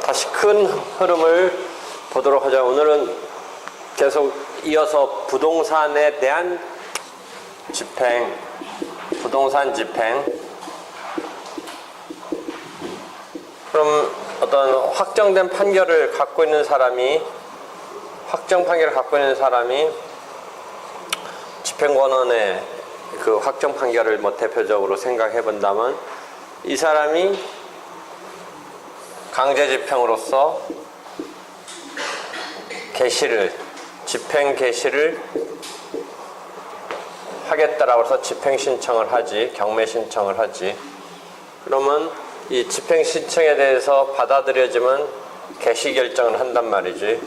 다시 큰 흐름을 보도록 하자. 오늘은 계속 이어서 부동산에 대한 집행, 부동산 집행. 그럼 어떤 확정된 판결을 갖고 있는 사람이, 확정 판결을 갖고 있는 사람이 집행권원의 그 확정 판결을 뭐 대표적으로 생각해 본다면, 이 사람이 강제 집행으로서 개시를, 집행 개시를 하겠다라고 해서 집행 신청을 하지, 경매 신청을 하지. 그러면 이 집행 신청에 대해서 받아들여지면 개시 결정을 한단 말이지.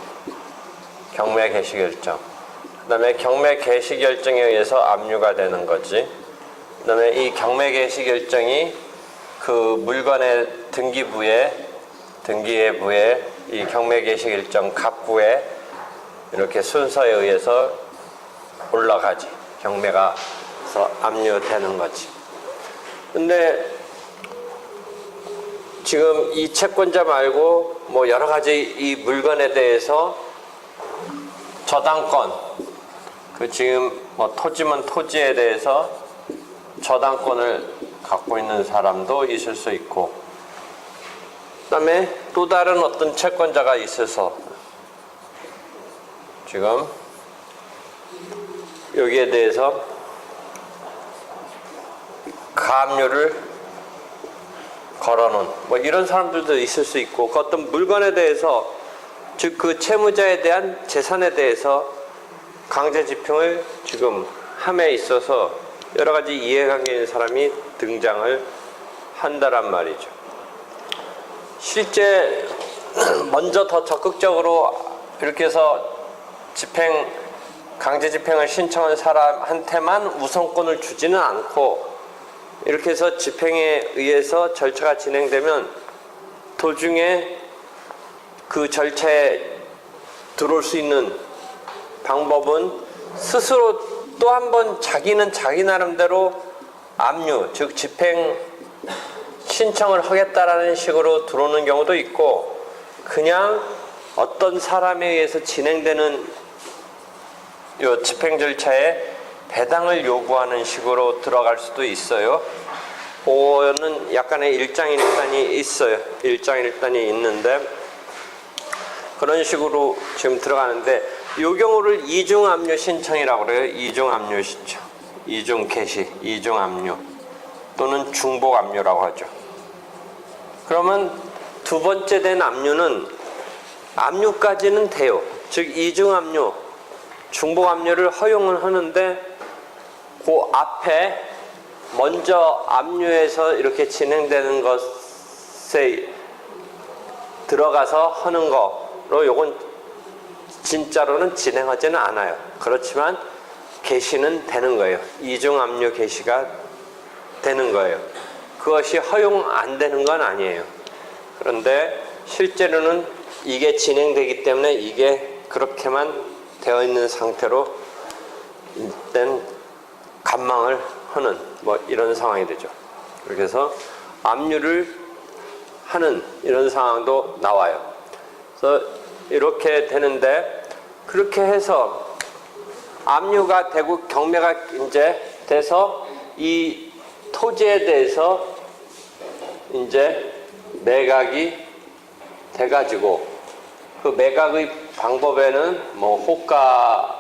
경매 개시 결정. 그 다음에 경매 개시 결정에 의해서 압류가 되는 거지. 그 다음에 이 경매 개시 결정이 그 물건의 등기부에 이 경매 개시 결정 갑부에 이렇게 순서에 의해서 올라가지. 경매가 서 압류되는 거지. 근데 지금 이 채권자 말고 뭐 여러 가지 이 물건에 대해서 저당권, 그 지금 뭐 토지면 토지에 대해서 저당권을 갖고 있는 사람도 있을 수 있고, 그 다음에 또 다른 어떤 채권자가 있어서 지금 여기에 대해서 가압류를 걸어놓은 뭐 이런 사람들도 있을 수 있고, 그 어떤 물건에 대해서, 즉 그 채무자에 대한 재산에 대해서 강제 집행을 지금 함에 있어서 여러 가지 이해관계 있는 사람이 등장을 한다란 말이죠. 실제 먼저 더 적극적으로 이렇게 해서 강제 집행을 신청한 사람한테만 우선권을 주지는 않고, 이렇게 해서 집행에 의해서 절차가 진행되면 도중에 그 절차에 들어올 수 있는 방법은 스스로 또 한 번 자기는 자기 나름대로 압류, 즉 집행 신청을 하겠다라는 식으로 들어오는 경우도 있고, 그냥 어떤 사람에 의해서 진행되는 요 집행 절차에 배당을 요구하는 식으로 들어갈 수도 있어요. 그거는 약간의 일장일단이 있어요. 일장일단이 있는데, 그런 식으로 지금 들어가는데, 이 경우를 이중 압류 신청이라고 그래요. 이중 압류 신청, 이중 개시, 이중 압류 또는 중복 압류라고 하죠. 그러면 두 번째 된 압류는 압류까지는 돼요. 즉 이중 압류, 중복 압류를 허용을 하는데, 그 앞에 먼저 압류해서 이렇게 진행되는 것에 들어가서 하는 거로 요건 진짜로는 진행하지는 않아요. 그렇지만 개시는 되는 거예요. 이중 압류 개시가 되는 거예요. 그것이 허용 안 되는 건 아니에요. 그런데 실제로는 이게 진행되기 때문에 이게 그렇게만 되어 있는 상태로 일단 간망을 하는 뭐 이런 상황이 되죠. 그렇게 해서 압류를 하는 이런 상황도 나와요. 그래서 이렇게 되는데, 그렇게 해서 압류가 되고 경매가 이제 돼서 이 토지에 대해서 이제 매각이 돼가지고, 그 매각의 방법에는 뭐 호가에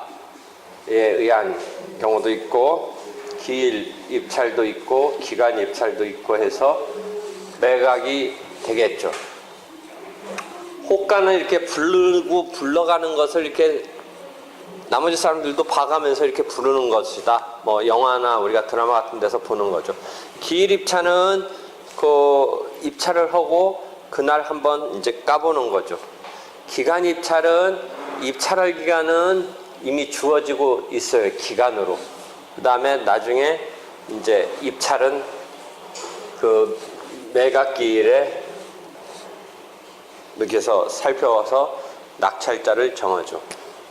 의한 경우도 있고, 기일 입찰도 있고, 기간 입찰도 있고 해서 매각이 되겠죠. 호가는 이렇게 불러가는 것을 이렇게 나머지 사람들도 봐가면서 이렇게 부르는 것이다. 뭐 영화나 우리가 드라마 같은 데서 보는 거죠. 기일 입찰은 그 입찰을 하고 그날 한번 이제 까보는 거죠. 기간 입찰은 입찰할 기간은 이미 주어지고 있어요. 기간으로. 그 다음에 나중에 이제 입찰은 그 매각기일에 이렇게 해서 살펴서 낙찰자를 정하죠.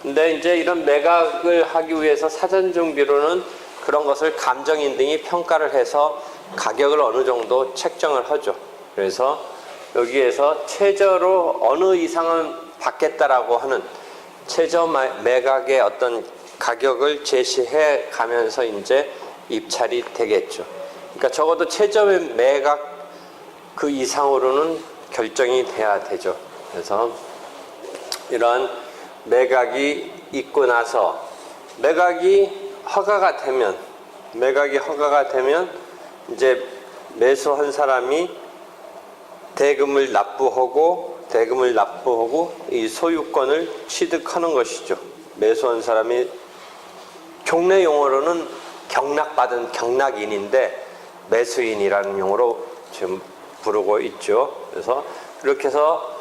근데 이제 이런 매각을 하기 위해서 사전 준비로는 그런 것을 감정인 등이 평가를 해서 가격을 어느 정도 책정을 하죠. 그래서 여기에서 최저로 어느 이상은 받겠다라고 하는 최저 매각의 어떤 가격을 제시해 가면서 이제 입찰이 되겠죠. 그러니까 적어도 최저 매각 그 이상으로는 결정이 돼야 되죠. 그래서 이러한 매각이 있고 나서 매각이 허가가 되면 이제 매수한 사람이 대금을 납부하고 이 소유권을 취득하는 것이죠. 매수한 사람이 경매 용어로는 경락받은 경락인인데 매수인이라는 용어로 지금 부르고 있죠. 그래서 그렇게 해서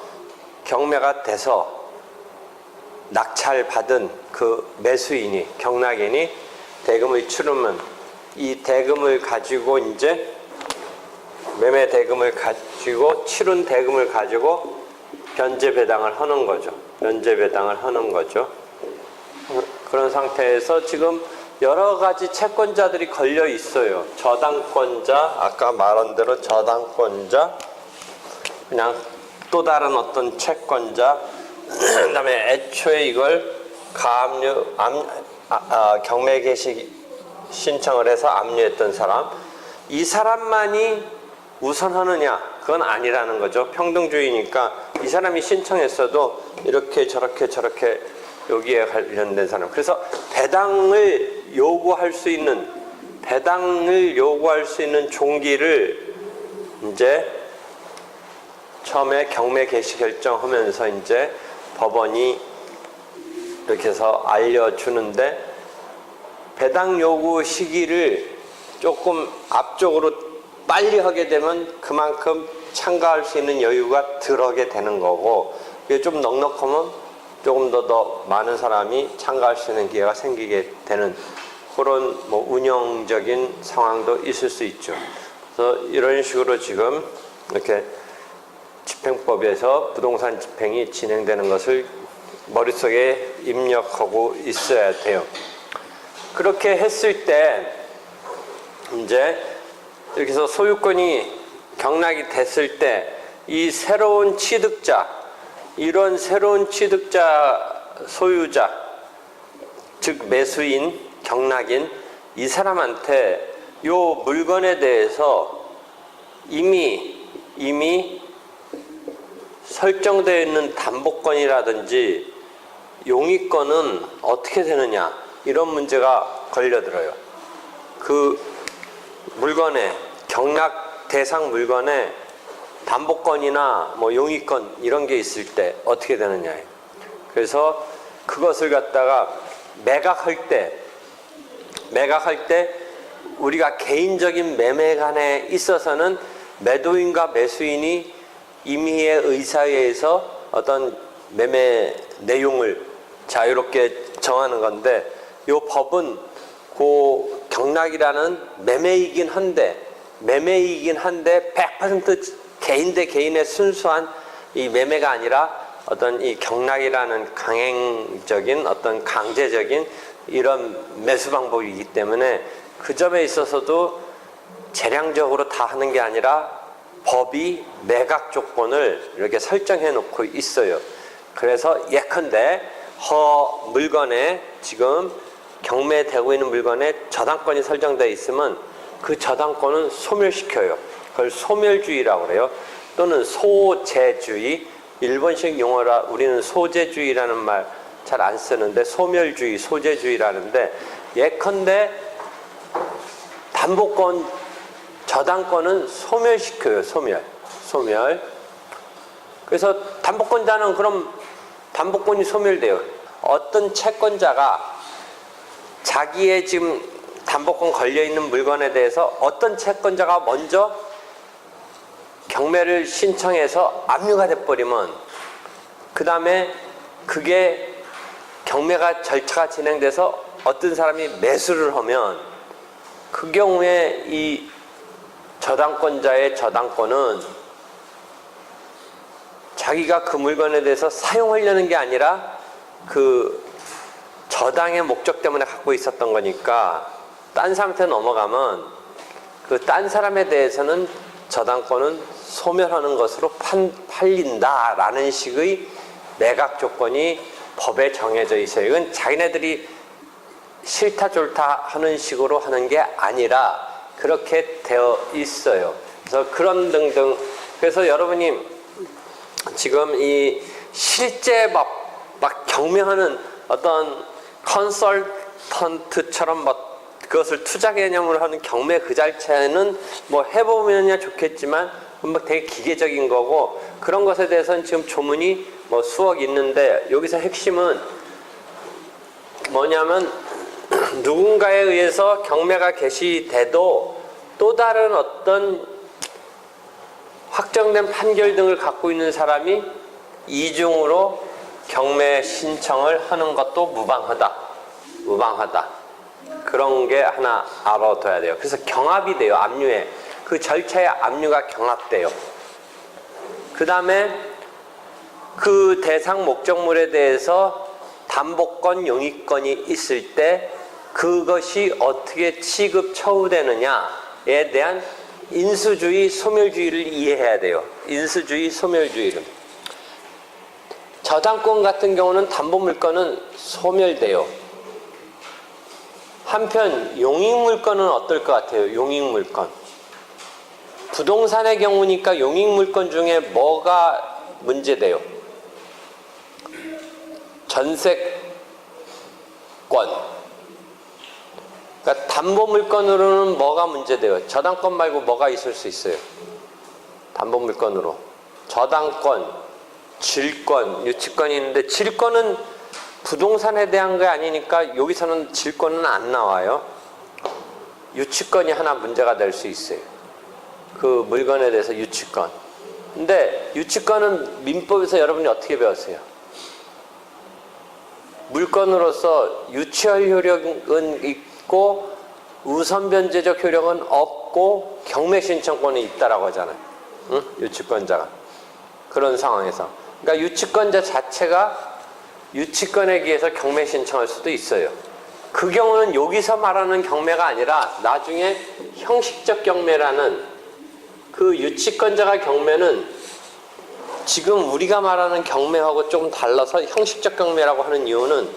경매가 돼서 낙찰받은 그 매수인이 경락인이 대금을 치르면 이 대금을 가지고 이제 매매 대금을 가지고 치른 대금을 가지고 변제 배당을 하는 거죠. 그런 상태에서 지금 여러 가지 채권자들이 걸려 있어요. 저당권자, 아까 말한 대로 저당권자, 그냥 또 다른 어떤 채권자, 그다음에 애초에 이걸 경매 개시 신청을 해서 압류했던 사람, 이 사람만이 우선하느냐? 그건 아니라는 거죠. 평등주의니까 이 사람이 신청했어도 이렇게 저렇게 여기에 관련된 사람. 그래서 배당을 요구할 수 있는 종기를 이제 처음에 경매 개시 결정하면서 이제 법원이 이렇게 해서 알려주는데 배당 요구 시기를 조금 앞쪽으로 빨리 하게 되면 그만큼 참가할 수 있는 여유가 덜하게 되는 거고, 그게 좀 넉넉하면 조금 더 많은 사람이 참가할 수 있는 기회가 생기게 되는 그런 뭐 운영적인 상황도 있을 수 있죠. 그래서 이런 식으로 지금 이렇게 집행법에서 부동산 집행이 진행되는 것을 머릿속에 입력하고 있어야 돼요. 그렇게 했을 때 이제 이렇게 해서 소유권이 경락이 됐을 때 이 새로운 취득자, 이런 새로운 취득자, 소유자, 즉 매수인, 경락인, 이 사람한테 요 물건에 대해서 이미 설정되어 있는 담보권이라든지 용의권은 어떻게 되느냐, 이런 문제가 걸려들어요. 그 물건에, 경락 대상 물건에 담보권이나 뭐 용의권 이런 게 있을 때 어떻게 되느냐. 그래서 그것을 갖다가 매각할 때 우리가 개인적인 매매간에 있어서는 매도인과 매수인이 임의의 의사에 의해서 어떤 매매 내용을 자유롭게 정하는 건데, 이 법은 그 경락이라는 매매이긴 한데 100% 개인 대 개인의 순수한 이 매매가 아니라 어떤 이 경락이라는 강행적인 어떤 강제적인 이런 매수 방법이기 때문에 그 점에 있어서도 재량적으로 다 하는 게 아니라 법이 매각 조건을 이렇게 설정해 놓고 있어요. 그래서 예컨대 물건에 지금 경매되고 있는 물건에 저당권이 설정되어 있으면 그 저당권은 소멸시켜요. 그걸 소멸주의라고 그래요. 또는 소재주의, 일본식 용어라 우리는 소재주의라는 말 잘 안 쓰는데 소멸주의, 소재주의라는데, 예컨대 담보권, 저당권은 소멸시켜요. 소멸. 그래서 담보권자는 그럼 담보권이 소멸돼요. 어떤 채권자가 자기의 지금 담보권 걸려있는 물건에 대해서 어떤 채권자가 먼저 경매를 신청해서 압류가 돼버리면, 그 다음에 그게 경매가 절차가 진행돼서 어떤 사람이 매수를 하면, 그 경우에 이 저당권자의 저당권은 자기가 그 물건에 대해서 사용하려는 게 아니라 그 저당의 목적 때문에 갖고 있었던 거니까 딴 사람한테 넘어가면 그 딴 사람에 대해서는 저당권은 소멸하는 것으로 팔린다라는 식의 매각 조건이 법에 정해져 있어요. 이건 자기네들이 싫다 좋다 하는 식으로 하는 게 아니라 그렇게 되어 있어요. 그래서 그런 등등. 그래서 여러분이 지금 이 실제 막 경매하는 어떤 컨설턴트처럼 막 그것을 투자 개념으로 하는 경매 그 자체는 뭐 해보면야 좋겠지만 뭐 되게 기계적인 거고 그런 것에 대해서는 지금 조문이 뭐 수억 있는데 여기서 핵심은 뭐냐면 누군가에 의해서 경매가 개시돼도 또 다른 어떤 확정된 판결 등을 갖고 있는 사람이 이중으로 경매 신청을 하는 것도 무방하다. 그런 게 하나 알아둬야 돼요. 그래서 경합이 돼요. 압류에. 그 절차의 압류가 경합돼요. 그 다음에 그 대상 목적물에 대해서 담보권, 용의권이 있을 때 그것이 어떻게 취급 처우되느냐에 대한 인수주의, 소멸주의를 이해해야 돼요. 인수주의, 소멸주의를. 저당권 같은 경우는 담보물권은 소멸돼요. 한편 용익물권은 어떨 것 같아요? 용익물권. 부동산의 경우니까 용익물권 중에 뭐가 문제돼요? 전세권. 그러니까 담보물권으로는 뭐가 문제돼요? 저당권 말고 뭐가 있을 수 있어요? 담보물권으로. 저당권, 질권, 유치권이 있는데 질권은 부동산에 대한 게 아니니까 여기서는 질권은 안 나와요. 유치권이 하나 문제가 될 수 있어요. 그 물건에 대해서 유치권. 근데 유치권은 민법에서 여러분이 어떻게 배웠어요? 물건으로서 유치할 효력은 있고 우선변제적 효력은 없고 경매신청권이 있다라고 하잖아요. 응? 유치권자가. 그런 상황에서. 그러니까 유치권자 자체가 유치권에 의해서 경매 신청할 수도 있어요. 그 경우는 여기서 말하는 경매가 아니라 나중에 형식적 경매라는 그 유치권자가 경매는 지금 우리가 말하는 경매하고 조금 달라서 형식적 경매라고 하는 이유는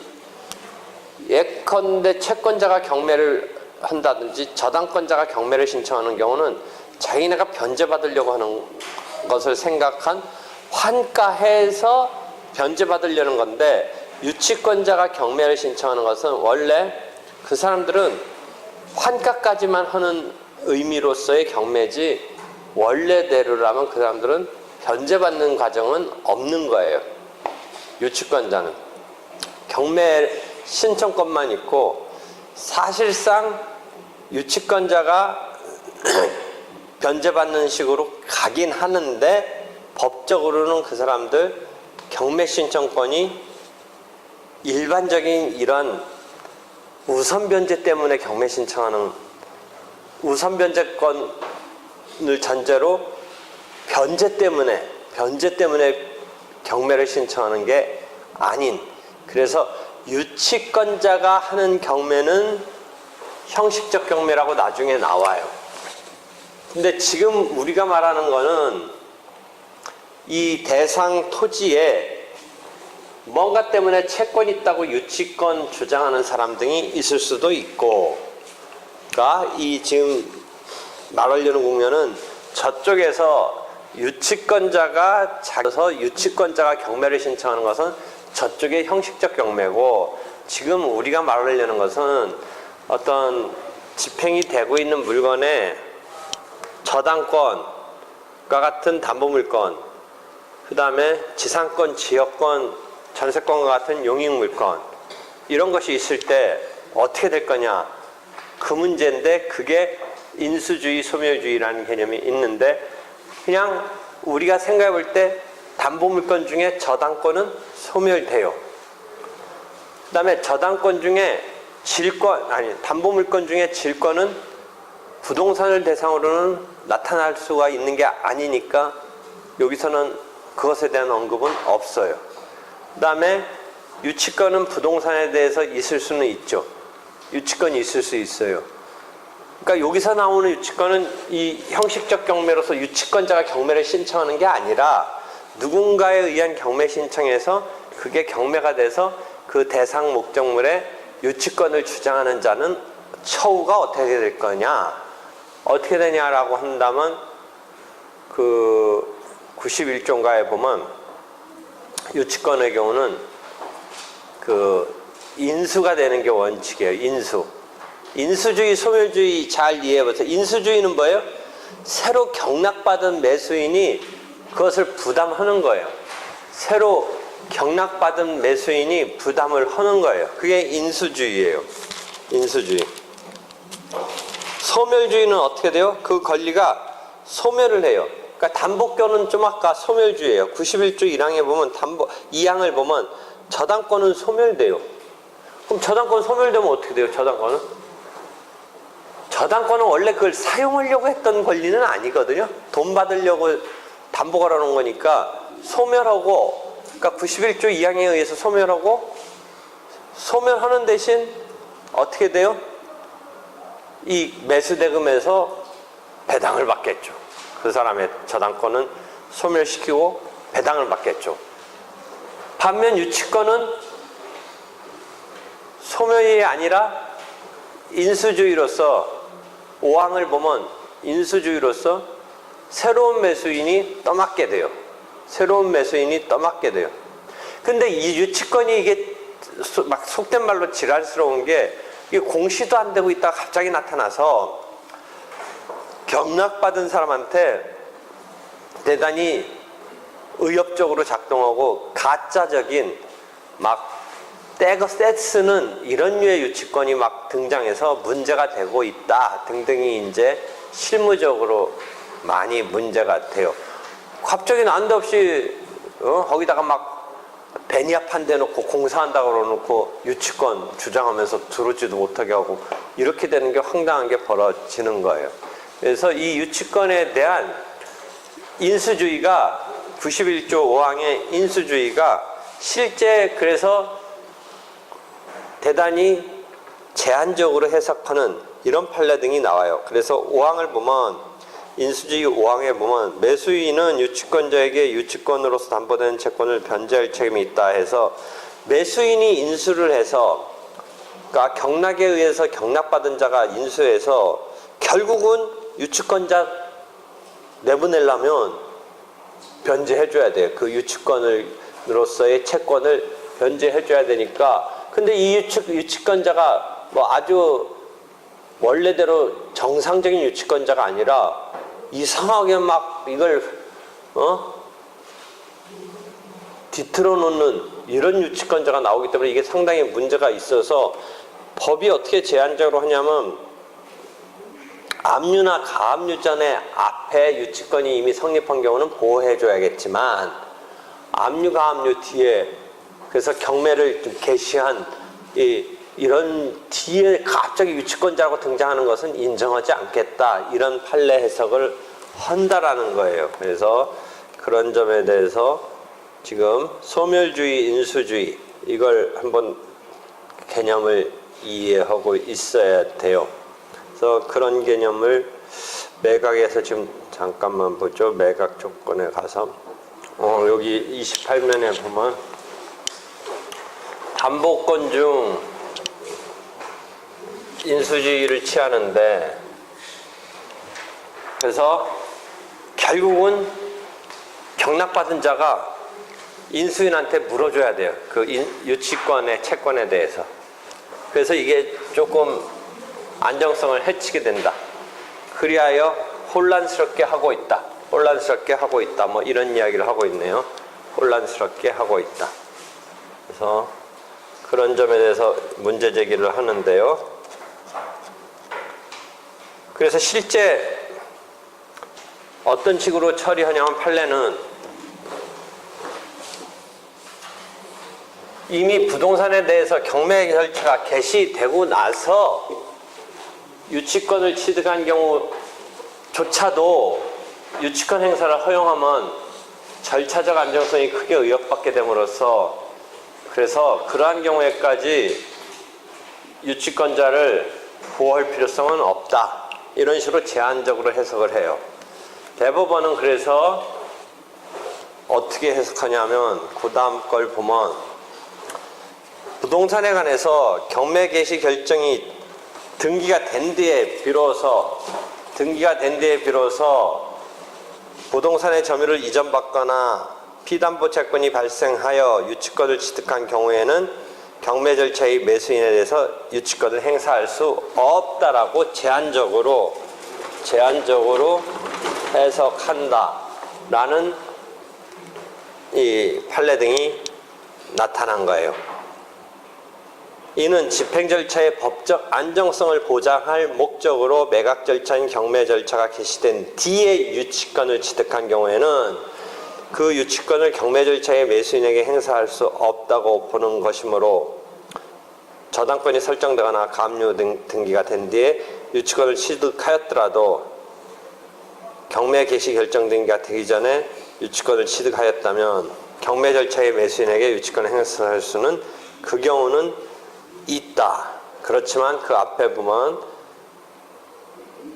예컨대 채권자가 경매를 한다든지 저당권자가 경매를 신청하는 경우는 자기네가 변제받으려고 하는 것을 생각한 환가해서 변제받으려는 건데 유치권자가 경매를 신청하는 것은 원래 그 사람들은 환가까지만 하는 의미로서의 경매지 원래대로라면 그 사람들은 변제받는 과정은 없는 거예요. 유치권자는. 경매 신청권만 있고 사실상 유치권자가 변제받는 식으로 가긴 하는데 법적으로는 그 사람들 경매 신청권이 일반적인 이런 우선 변제 때문에 경매 신청하는 우선 변제권을 전제로 변제 때문에 경매를 신청하는 게 아닌, 그래서 유치권자가 하는 경매는 형식적 경매라고 나중에 나와요. 근데 지금 우리가 말하는 거는 이 대상 토지에 뭔가 때문에 채권이 있다고 유치권 주장하는 사람 등이 있을 수도 있고, 그러니까 이 지금 말하려는 국면은 저쪽에서 유치권자가 작아서 유치권자가 경매를 신청하는 것은 저쪽의 형식적 경매고, 지금 우리가 말하려는 것은 어떤 집행이 되고 있는 물건에 저당권과 같은 담보물권, 그 다음에 지상권, 지역권, 전세권과 같은 용익물권, 이런 것이 있을 때 어떻게 될 거냐, 그 문제인데 그게 인수주의, 소멸주의라는 개념이 있는데, 그냥 우리가 생각해 볼 때 담보물권 중에 저당권은 소멸돼요. 그 다음에 저당권 중에 담보물권 중에 질권은 부동산을 대상으로는 나타날 수가 있는 게 아니니까 여기서는 그것에 대한 언급은 없어요. 그 다음에 유치권은 부동산에 대해서 있을 수는 있죠. 유치권이 있을 수 있어요. 그러니까 여기서 나오는 유치권은 이 형식적 경매로서 유치권자가 경매를 신청하는 게 아니라 누군가에 의한 경매 신청에서 그게 경매가 돼서 그 대상 목적물에 유치권을 주장하는 자는 처우가 어떻게 될 거냐, 어떻게 되냐라고 한다면 그 91조인가에 보면 유치권의 경우는 그 인수가 되는 게 원칙이에요. 인수주의, 소멸주의 잘 이해해보세요. 인수주의는 뭐예요? 새로 경락받은 매수인이 그것을 부담하는 거예요. 새로 경락받은 매수인이 부담을 하는 거예요. 그게 인수주의예요. 인수주의. 소멸주의는 어떻게 돼요? 그 권리가 소멸을 해요. 그러니까 담보권은 좀 아까 소멸주의예요. 91조 1항에 보면 2항을 보면 저당권은 소멸돼요. 그럼 저당권 소멸되면 어떻게 돼요? 저당권은 원래 그걸 사용하려고 했던 권리는 아니거든요. 돈 받으려고 담보 걸어놓은 거니까 소멸하고, 그러니까 91조 2항에 의해서 소멸하는 대신 어떻게 돼요? 이 매수대금에서 배당을 받겠죠. 그 사람의 저당권은 소멸시키고 배당을 받겠죠. 반면 유치권은 소멸이 아니라 인수주의로서 5항을 보면 인수주의로서 새로운 매수인이 떠맡게 돼요. 근데 이 유치권이 이게 막 속된 말로 지랄스러운 게 이게 공시도 안 되고 있다가 갑자기 나타나서 경락받은 사람한테 대단히 의협적으로 작동하고 가짜적인 막 떼거 떼쓰는 이런 류의 유치권이 막 등장해서 문제가 되고 있다 등등이 이제 실무적으로 많이 문제가 돼요. 갑자기 난데없이 거기다가 막 베니아판 대놓고 공사한다고 그러놓고 유치권 주장하면서 들어오지도 못하게 하고 이렇게 되는 게 황당한 게 벌어지는 거예요. 그래서 이 유치권에 대한 인수주의가 91조 5항의 인수주의가 실제 그래서 대단히 제한적으로 해석하는 이런 판례 등이 나와요. 그래서 5항을 보면 인수주의 5항에 보면 매수인은 유치권자에게 유치권으로서 담보되는 채권을 변제할 책임이 있다 해서 매수인이 인수를 해서, 그러니까 경락에 의해서 경락받은 자가 인수해서 결국은 유치권자 내보내려면 변제해줘야 돼요. 그 유치권으로서의 채권을 변제해줘야 되니까. 근데 이 유치권자가 뭐 아주 원래대로 정상적인 유치권자가 아니라 이상하게 막 이걸 뒤틀어 놓는 이런 유치권자가 나오기 때문에 이게 상당히 문제가 있어서 법이 어떻게 제한적으로 하냐면 압류나 가압류 전에 앞에 유치권이 이미 성립한 경우는 보호해줘야겠지만 압류, 가압류 뒤에 그래서 경매를 좀 개시한 이런 뒤에 갑자기 유치권자라고 등장하는 것은 인정하지 않겠다. 이런 판례 해석을 한다라는 거예요. 그래서 그런 점에 대해서 지금 소멸주의, 인수주의 이걸 한번 개념을 이해하고 있어야 돼요. 그래서 그런 개념을 매각에서 지금 잠깐만 보죠. 매각 조건에 가서 여기 28면에 보면 담보권 중 인수주의를 취하는데 그래서 결국은 경락받은 자가 인수인한테 물어줘야 돼요. 그 유치권의 채권에 대해서. 그래서 이게 조금 안정성을 해치게 된다. 그리하여 혼란스럽게 하고 있다. 뭐 이런 이야기를 하고 있네요. 혼란스럽게 하고 있다. 그래서 그런 점에 대해서 문제 제기를 하는데요. 그래서 실제 어떤 식으로 처리하냐면 판례는 이미 부동산에 대해서 경매 절차가 개시되고 나서 유치권을 취득한 경우조차도 유치권 행사를 허용하면 절차적 안정성이 크게 의혹받게 됨으로써 그래서 그러한 경우에까지 유치권자를 보호할 필요성은 없다. 이런 식으로 제한적으로 해석을 해요. 대법원은 그래서 어떻게 해석하냐면 그 다음 걸 보면 부동산에 관해서 경매 개시 결정이 등기가 된 뒤에 비로소 부동산의 점유를 이전받거나 피담보 채권이 발생하여 유치권을 취득한 경우에는 경매 절차의 매수인에 대해서 유치권을 행사할 수 없다라고 제한적으로 해석한다라는 이 판례 등이 나타난 거예요. 이는 집행 절차의 법적 안정성을 보장할 목적으로 매각 절차인 경매 절차가 개시된 뒤에 유치권을 취득한 경우에는 그 유치권을 경매 절차의 매수인에게 행사할 수 없다고 보는 것이므로 저당권이 설정되거나 감유 등기가 된 뒤에 유치권을 취득하였더라도 경매 개시 결정 등기가 되기 전에 유치권을 취득하였다면 경매 절차의 매수인에게 유치권을 행사할 수는 그 경우는 있다. 그렇지만 그 앞에 보면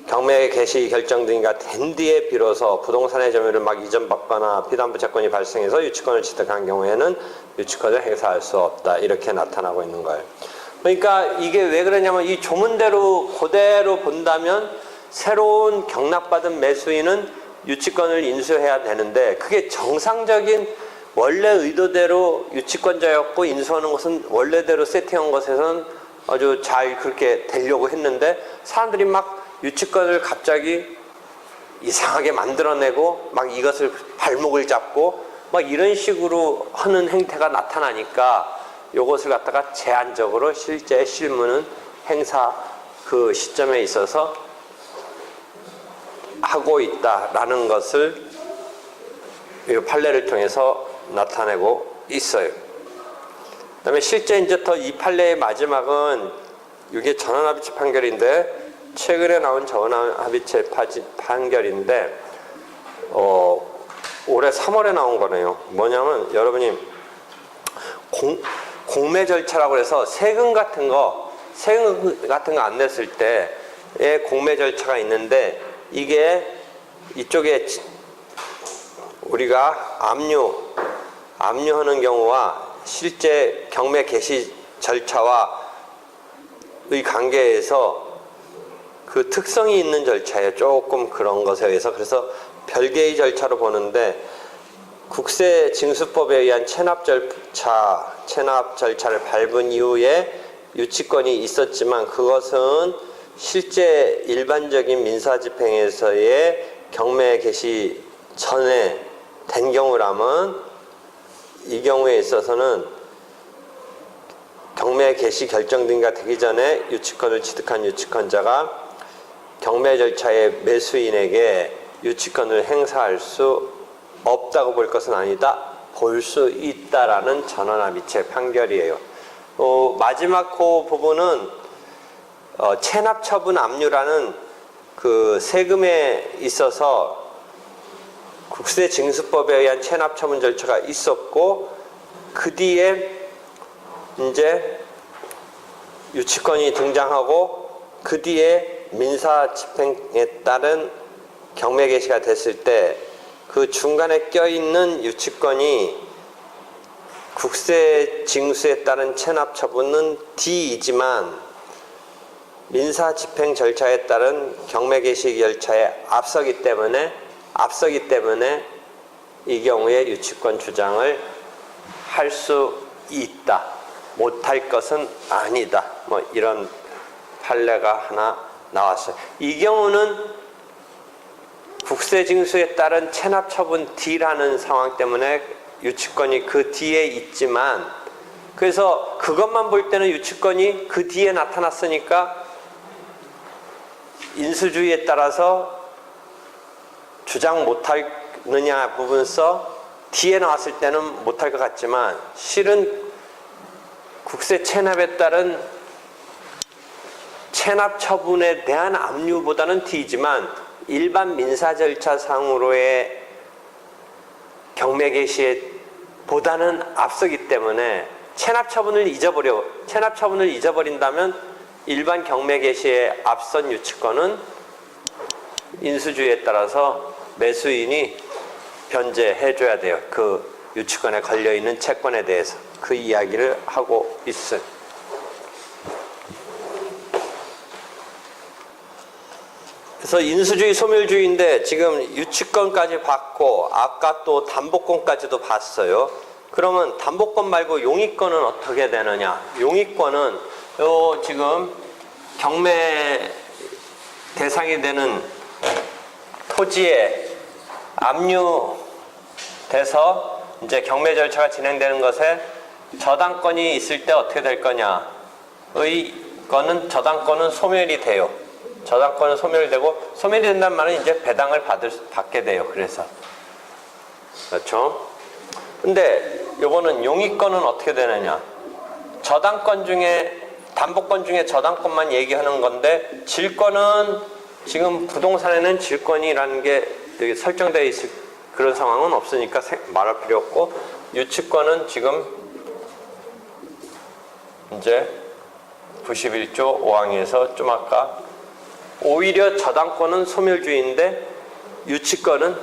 경매 개시 결정 등기가 된 뒤에 비로소 부동산의 점유를 막 이전받거나 피담보 채권이 발생해서 유치권을 취득한 경우에는 유치권을 행사할 수 없다. 이렇게 나타나고 있는 거예요. 그러니까 이게 왜 그러냐면 이 조문대로 그대로 본다면 새로운 경락받은 매수인은 유치권을 인수해야 되는데 그게 정상적인 원래 의도대로 유치권자였고 인수하는 것은 원래대로 세팅한 것에서는 아주 잘 그렇게 되려고 했는데 사람들이 막 유치권을 갑자기 이상하게 만들어내고 막 이것을 발목을 잡고 막 이런 식으로 하는 행태가 나타나니까 이것을 갖다가 제한적으로 실제 실무는 행사 그 시점에 있어서 하고 있다라는 것을 이 판례를 통해서 나타내고 있어요. 그 다음에 실제 이제 더 이 판례의 마지막은 이게 전원합의체 판결인데 최근에 나온 전원합의체 판결인데 올해 3월에 나온 거네요. 뭐냐면 여러분이 공매 절차라고 해서 세금 같은 거 안 냈을 때의 공매 절차가 있는데 이게 이쪽에 우리가 압류하는 경우와 실제 경매 개시 절차와의 관계에서 그 특성이 있는 절차에 조금 그런 것에 의해서 그래서 별개의 절차로 보는데 국세징수법에 의한 체납 절차를 밟은 이후에 유치권이 있었지만 그것은 실제 일반적인 민사집행에서의 경매 개시 전에 된 경우라면 이 경우에 있어서는 경매 개시 결정 등기가 되기 전에 유치권을 취득한 유치권자가 경매 절차의 매수인에게 유치권을 행사할 수 없다고 볼 것은 아니다. 볼 수 있다라는 전원합의체 판결이에요. 마지막 그 부분은 체납처분 압류라는 그 세금에 있어서 국세징수법에 의한 체납처분 절차가 있었고 그 뒤에 이제 유치권이 등장하고 그 뒤에 민사집행에 따른 경매 개시가 됐을 때 그 중간에 껴있는 유치권이 국세징수에 따른 체납처분은 D이지만 민사집행 절차에 따른 경매 개시 절차에 앞서기 때문에 이 경우에 유치권 주장을 할 수 있다. 못할 것은 아니다. 뭐 이런 판례가 하나 나왔어요. 이 경우는 국세징수에 따른 체납처분 D라는 상황 때문에 유치권이 그 뒤에 있지만 그래서 그것만 볼 때는 유치권이 그 뒤에 나타났으니까 인수주의에 따라서 주장 못하느냐 부분서 뒤에 나왔을 때는 못할 것 같지만 실은 국세 체납에 따른 체납 처분에 대한 압류보다는 D지만 일반 민사 절차상으로의 경매 개시에 보다는 앞서기 때문에 체납 처분을 잊어버린다면 일반 경매 개시에 앞선 유치권은 인수주의에 따라서 매수인이 변제해줘야 돼요. 그 유치권에 걸려있는 채권에 대해서. 그 이야기를 하고 있어요. 그래서 인수주의, 소멸주의인데 지금 유치권까지 봤고 아까 또 담보권까지도 봤어요. 그러면 담보권 말고 용의권은 어떻게 되느냐? 용의권은 요 지금 경매 대상이 되는 토지에 압류돼서 이제 경매 절차가 진행되는 것에 저당권이 있을 때 어떻게 될 거냐? 거는 저당권은 소멸이 돼요. 저당권은 소멸되고, 소멸이 된다는 말은 이제 배당을 받게 돼요. 그래서. 그렇죠? 근데 요거는 용의권은 어떻게 되느냐? 저당권 중에, 담보권 중에 저당권만 얘기하는 건데, 질권은 지금 부동산에는 질권이라는 게 여기 설정되어 있을 그런 상황은 없으니까 말할 필요 없고, 유치권은 지금 이제 91조 5항에서 좀 아까 오히려 저당권은 소멸주의인데 유치권은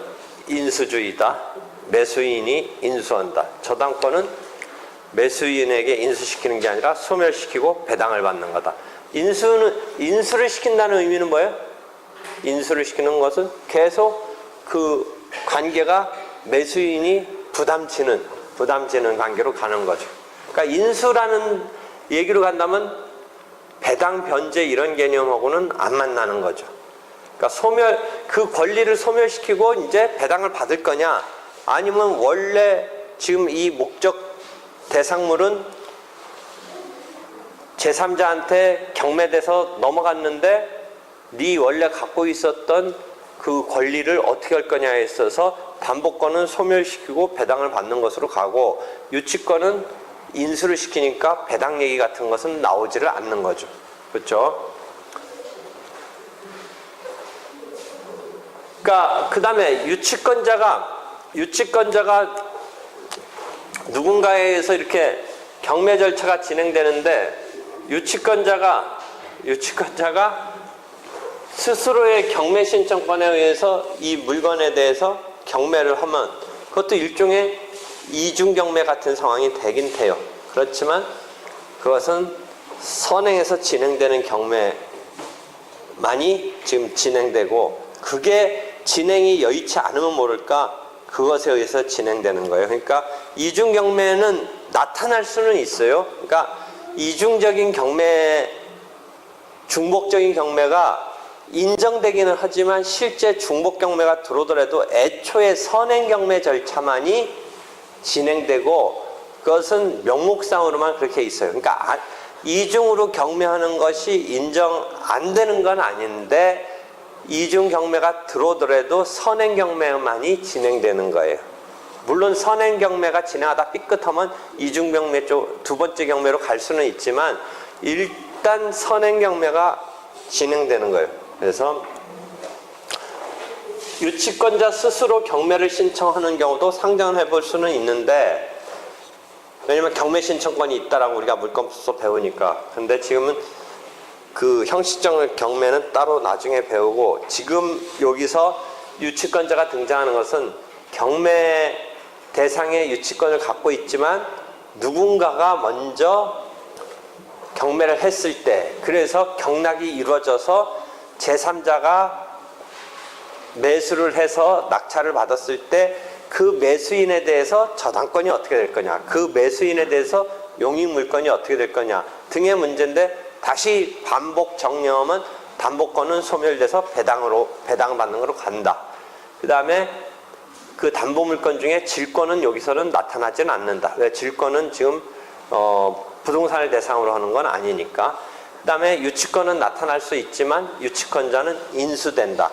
인수주의다. 매수인이 인수한다. 저당권은 매수인에게 인수시키는 게 아니라 소멸시키고 배당을 받는 거다. 인수를 시킨다는 의미는 뭐예요? 인수를 시키는 것은 계속 그 관계가 매수인이 부담지는 관계로 가는 거죠. 그러니까 인수라는 얘기로 간다면 배당, 변제 이런 개념하고는 안 만나는 거죠. 그러니까 그 권리를 소멸시키고 이제 배당을 받을 거냐, 아니면 원래 지금 이 목적 대상물은 제3자한테 경매돼서 넘어갔는데 네 원래 갖고 있었던 그 권리를 어떻게 할 거냐에 있어서 담보권은 소멸시키고 배당을 받는 것으로 가고, 유치권은 인수를 시키니까 배당 얘기 같은 것은 나오지를 않는 거죠. 그렇죠? 그러니까 그 다음에 유치권자가 누군가에 의해서 이렇게 경매 절차가 진행되는데 유치권자가 스스로의 경매 신청권에 의해서 이 물건에 대해서 경매를 하면 그것도 일종의 이중 경매 같은 상황이 되긴 돼요. 그렇지만 그것은 선행에서 진행되는 경매만이 지금 진행되고, 그게 진행이 여의치 않으면 모를까 그것에 의해서 진행되는 거예요. 그러니까 이중 경매는 나타날 수는 있어요. 그러니까 이중적인 경매, 중복적인 경매가 인정되기는 하지만 실제 중복 경매가 들어오더라도 애초에 선행 경매 절차만이 진행되고, 그것은 명목상으로만 그렇게 있어요. 그러니까 이중으로 경매하는 것이 인정 안 되는 건 아닌데 이중 경매가 들어오더라도 선행 경매만이 진행되는 거예요. 물론 선행 경매가 진행하다 삐끗하면 이중 경매 쪽 두 번째 경매로 갈 수는 있지만 일단 선행 경매가 진행되는 거예요. 그래서 유치권자 스스로 경매를 신청하는 경우도 상정을 해볼 수는 있는데, 왜냐면 경매 신청권이 있다라고 우리가 물권법에서 배우니까. 근데 지금은 그 형식적 경매는 따로 나중에 배우고, 지금 여기서 유치권자가 등장하는 것은 경매 대상의 유치권을 갖고 있지만 누군가가 먼저 경매를 했을 때, 그래서 경락이 이루어져서 제3자가 매수를 해서 낙찰을 받았을 때 그 매수인에 대해서 저당권이 어떻게 될 거냐, 그 매수인에 대해서 용익물권이 어떻게 될 거냐 등의 문제인데, 다시 반복 정리하면 담보권은 소멸돼서 배당받는 거로 간다. 그 다음에 그 담보물권 중에 질권은 여기서는 나타나지는 않는다. 왜? 질권은 지금 부동산을 대상으로 하는 건 아니니까. 그 다음에 유치권은 나타날 수 있지만 유치권자는 인수된다.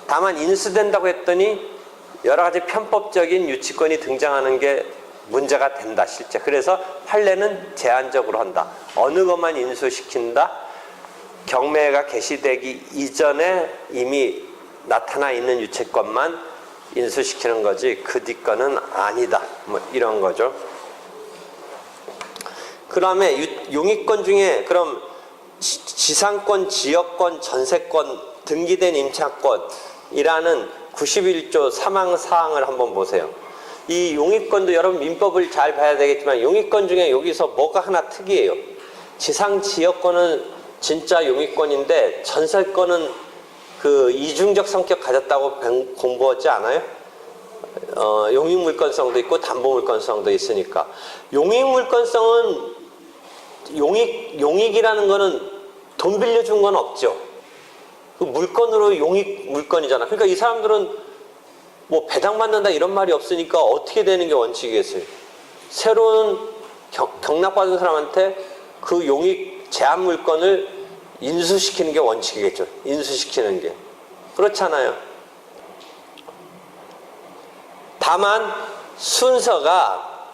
다만 인수된다고 했더니 여러 가지 편법적인 유치권이 등장하는 게 문제가 된다, 실제. 그래서 판례는 제한적으로 한다. 어느 것만 인수시킨다? 경매가 개시되기 이전에 이미 나타나 있는 유치권만 인수시키는 거지 그 뒤 거는 아니다. 뭐 이런 거죠. 그 다음에 용의권 중에 그럼 지상권, 지역권, 전세권 등기된 임차권이라는 91조 사망사항을 한번 보세요. 이 용익권도 여러분 민법을 잘 봐야 되겠지만 용익권 중에 여기서 뭐가 하나 특이해요. 지상지역권은 진짜 용익권인데 전세권은 그 이중적 성격 가졌다고 공부하지 않아요? 용익물권성도 있고 담보물권성도 있으니까. 용익물권성은 용익이라는 거는 돈 빌려준 건 없죠. 그 물건으로 용익물권이잖아. 그러니까 이 사람들은 뭐 배당받는다 이런 말이 없으니까 어떻게 되는 게 원칙이겠어요? 새로운 경락받은 사람한테 그 용익 제한 물건을 인수시키는 게 원칙이겠죠. 인수시키는 게. 그렇잖아요. 다만 순서가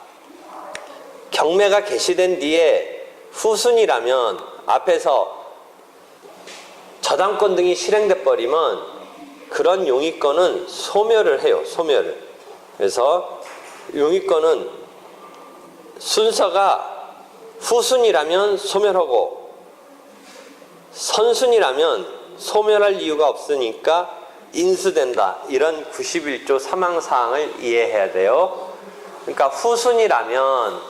경매가 개시된 뒤에 후순위라면 앞에서 저당권 등이 실행돼 버리면 그런 용익권은 소멸을 해요. 소멸을. 그래서 용익권은 순서가 후순위라면 소멸하고 선순위라면 소멸할 이유가 없으니까 인수된다. 이런 91조 사망사항을 이해해야 돼요. 그러니까 후순위라면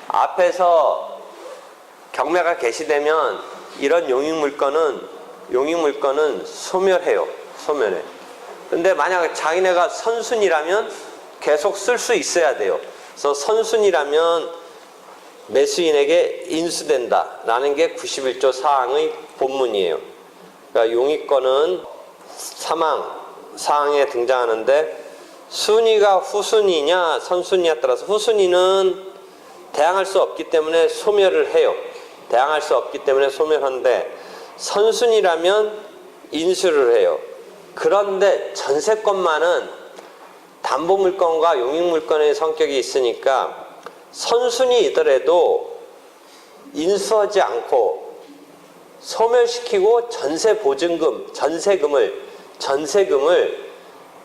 앞에서 경매가 개시되면 이런 용익물건은 소멸해요. 소멸해. 근데 만약 자기네가 선순위라면 계속 쓸 수 있어야 돼요. 그래서 선순위라면 매수인에게 인수된다라는 게 91조 사항의 본문이에요. 그러니까 용익권은 사망 사항에 등장하는데 순위가 후순위냐 선순위에 따라서 후순위는 대항할 수 없기 때문에 소멸을 해요. 대항할 수 없기 때문에 소멸하는데 선순위라면 인수를 해요. 그런데 전세권만은 담보물건과 용익물건의 성격이 있으니까 선순위이더라도 인수하지 않고 소멸시키고 전세금을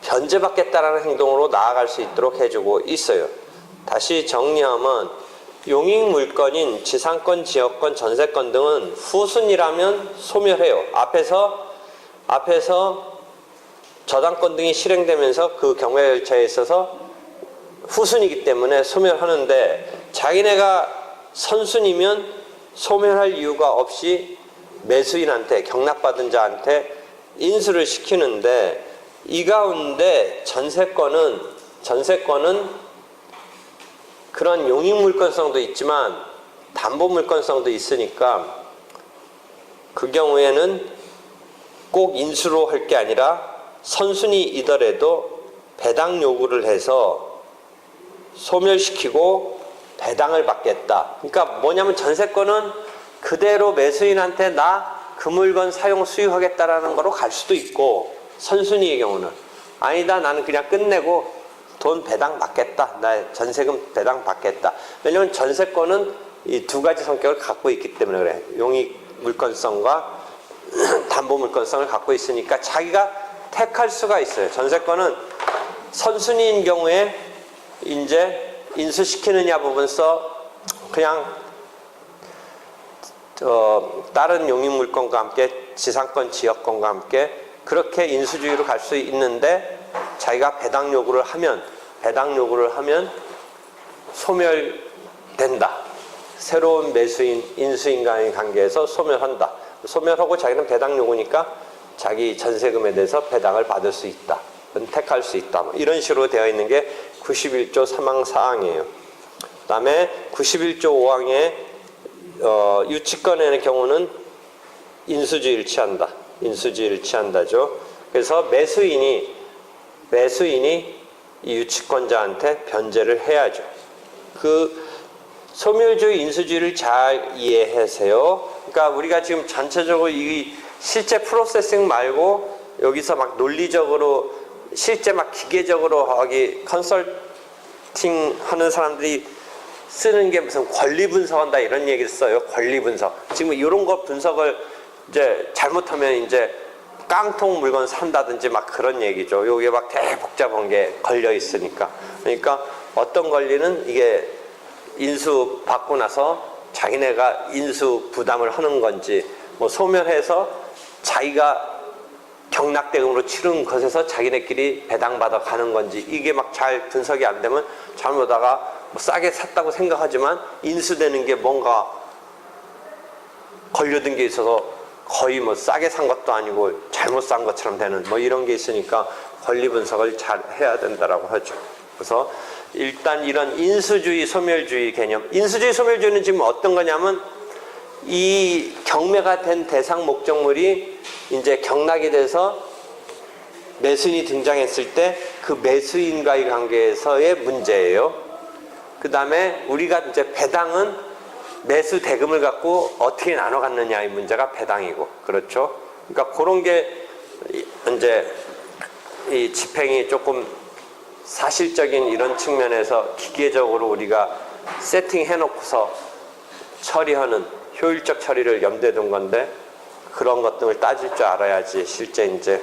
변제받겠다라는 행동으로 나아갈 수 있도록 해주고 있어요. 다시 정리하면 용익물건인 지상권, 지역권, 전세권 등은 후순위라면 소멸해요. 앞에서 저당권 등이 실행되면서 그 경매 절차에 있어서 후순위이기 때문에 소멸하는데 자기네가 선순위면 소멸할 이유가 없이 매수인한테 경락받은 자한테 인수를 시키는데 이 가운데 전세권은 그런 용익물권성도 있지만 담보물권성도 있으니까 그 경우에는 꼭 인수로 할 게 아니라 선순위이더라도 배당 요구를 해서 소멸시키고 배당을 받겠다. 그러니까 뭐냐면 전세권은 그대로 매수인한테 나 그 물건 사용 수유하겠다라는 거로 갈 수도 있고 선순위의 경우는 아니다 나는 그냥 끝내고 돈 배당 받겠다. 나 전세금 배당 받겠다. 왜냐하면 전세권은 이 두 가지 성격을 갖고 있기 때문에 그래. 용익 물건성과 담보 물건성을 갖고 있으니까 자기가 택할 수가 있어요. 전세권은 선순위인 경우에 이제 인수시키느냐 부분서 그냥 다른 용익 물건과 함께 지상권, 지역권과 함께 그렇게 인수주의로 갈 수 있는데 자기가 배당 요구를 하면 소멸된다. 새로운 매수인, 인수인 간의 관계에서 소멸한다. 소멸하고 자기는 배당 요구니까 자기 전세금에 대해서 배당을 받을 수 있다. 택할 수 있다. 이런 식으로 되어 있는 게 91조 사망사항이에요. 그 다음에 91조 5항에 유치권의 경우는 인수주의를 취한다죠. 그래서 매수인이 이 유치권자한테 변제를 해야죠. 그 소멸주의, 인수주의를 잘 이해하세요. 그러니까 우리가 지금 전체적으로 이 실제 프로세싱 말고 여기서 막 논리적으로 실제 막 기계적으로 거기 컨설팅 하는 사람들이 쓰는 게 무슨 권리 분석한다 이런 얘기를 써요. 권리 분석. 지금 이런 거 분석을 이제 잘못하면 이제 깡통 물건 산다든지 막 그런 얘기죠. 여기에 막 되게 복잡한 게 걸려 있으니까. 그러니까 어떤 권리는 이게 인수 받고 나서 자기네가 인수 부담을 하는 건지 뭐 소멸해서 자기가 경락대금으로 치른 것에서 자기네끼리 배당받아 가는 건지 이게 막 잘 분석이 안 되면 잘못하다가 뭐 싸게 샀다고 생각하지만 인수되는 게 뭔가 걸려든 게 있어서 거의 뭐 싸게 산 것도 아니고 잘못 산 것처럼 되는 뭐 이런 게 있으니까 권리 분석을 잘 해야 된다라고 하죠. 그래서 일단 이런 인수주의, 소멸주의 개념. 인수주의, 소멸주의는 지금 어떤 거냐면 이 경매가 된 대상 목적물이 이제 경락이 돼서 매수인이 등장했을 때 그 매수인과의 관계에서의 문제예요. 그 다음에 우리가 이제 배당은 매수 대금을 갖고 어떻게 나눠 갖느냐의 문제가 배당이고, 그렇죠? 그러니까 그런 게 이제 이 집행이 조금 사실적인 이런 측면에서 기계적으로 우리가 세팅해 놓고서 처리하는 효율적 처리를 염두에 둔 건데, 그런 것들을 따질 줄 알아야지 실제 이제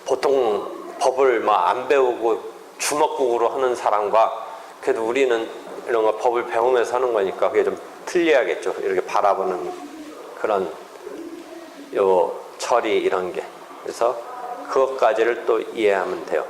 보통 법을 막 안 배우고 주먹국으로 하는 사람과 그래도 우리는 이런 거 법을 배우면서 하는 거니까 그게 좀 틀려야겠죠. 이렇게 바라보는 그런 요 처리 이런 게. 그래서 그것까지를 또 이해하면 돼요.